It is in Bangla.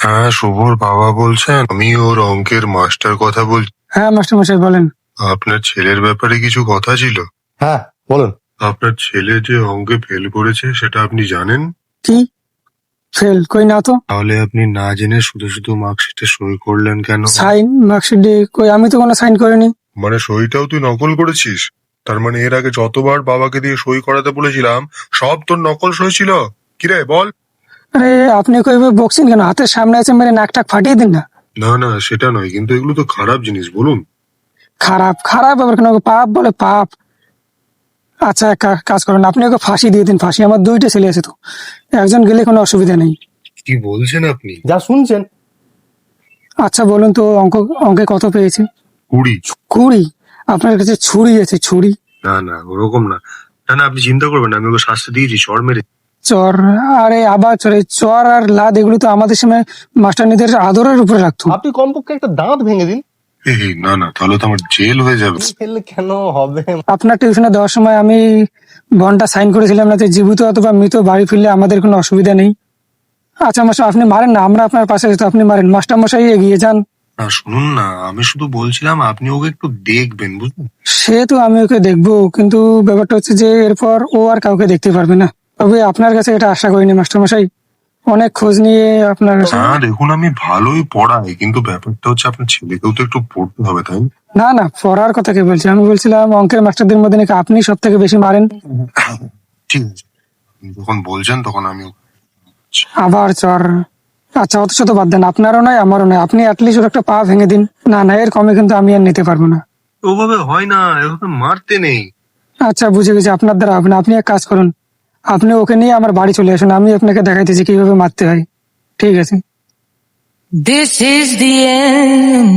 হ্যাঁ, শুভর বাবা বলছেন? আমি ওর অঙ্কের মাস্টার কথা বলছি। হ্যাঁ মাস্টার মশাই বলেন। আপনার ছেলের ব্যাপারে কিছু কথা ছিল। হ্যাঁ বলুন। আপনার ছেলে যে অঙ্কে ফেল করেছে সেটা আপনি জানেন? কি ফেল? কই না তো। তাহলে আপনি না জেনে শুধু শুধু মার্কশিটে সই করলেন কেন? সাইন মার্কশিট কই? আমি তো কোনো সাইন করিনি। মানে সইটাও তুই নকল করেছিস? তার মানে এর আগে যতবার বাবাকে দিয়ে সই করাতে বলেছিলাম সব তোর নকল সই ছিল? কিরে বল। আরে আপনি কই বকছেন কেন? হাতের সামনে আছে, মেরে নাক টাক ফাটিয়ে দিন না। না না, সেটা নয়, কিন্তু এগুলো তো খারাপ জিনিস, বলুন। খারাপ খারাপ আবার কেন? পাপ বলে পাপ। আচ্ছা এক কাজ করেন, আপনি ওকে ফাঁসি দিয়ে দিন। ফাঁসি, আমার দুইটা ছেলে আছে তো, একজন গেলে কোনো অসুবিধা নেই। কি বলছেন আপনি? যা শুনছেন। আচ্ছা বলুন তো, অঙ্কে কত পেয়েছে? 20। 20? আপনার কাছে ছুরি আছে? ছুরি? না না, ওরকম না। না না, আপনি চিন্তা করবেন না, আমি ওকে শাস্তি দিয়েছি, চড় মেরে। চর? আরে আবার চর? এই চর আর লাদ এগুলো তো আমাদের সময় মাস্টারনিদের আদরের উপরে রাখতো। আপনি কমপক্ষে একটা দাঁত ভেঙে দিন। এই না না, তাহলে তো আমার জেল হয়ে যাবে। ফেললে কেন হবে? আপনার টিউশনে দেওয়ার সময় আমি বন্ডটা সাইন করেছিলাম না, যে জীবিত অথবা মৃত বাড়ি ফিরলে আমাদের কোনো অসুবিধা নেই। আচ্ছা মাস্টার, আপনি মারেন না, আমরা আপনার পাশে আছি তো, আপনি মারেন। মাস্টার মশাই এগিয়ে যান। না শুনুন না, আমি শুধু বলছিলাম আপনি ওকে একটু দেখবেন, বুঝলেন? সে তো আমি ওকে দেখবো, কিন্তু ব্যাপারটা হচ্ছে যে এরপর ও আর কাউকে দেখতে পারবে না। তবে আপনার কাছে এটা আশা করিনি মাস্টার মশাই, অনেক খোঁজ নিয়ে আপনার কাছে। হ্যাঁ দেখুন, আমি ভালোই পড়াই, কিন্তু ব্যাপারটা হচ্ছে আপনার ছেলেকেও তো একটু পড়তে হবে, তাই না? না না, পড়ার কথা কে বলছি? আমি বলছিলাম অঙ্কের মাস্টারদের মধ্যে নাকি আপনি সব থেকে বেশি মারেন। ঠিক আছে, আপনি যখন বলছেন তখন আমি আবার চর? আচ্ছা অত শত বাদ দেন, আপনারও নয় আমারও নয়, আপনি অ্যাটলিস্ট ওর একটা পা ভেঙে দিন। না না, এর কমে কিন্তু আমি আর নিতে পারবো না। ওভাবে হয় না, এভাবে মারতে নেই। আচ্ছা বুঝে গেছি, আপনার দ্বারা হবে না। আপনি এক কাজ করুন, আপনি ওকে নিয়ে আমার বাড়ি চলে আসুন, আমি আপনাকে দেখাইতেছি কিভাবে মারতে হয়। ঠিক আছে? This is the end.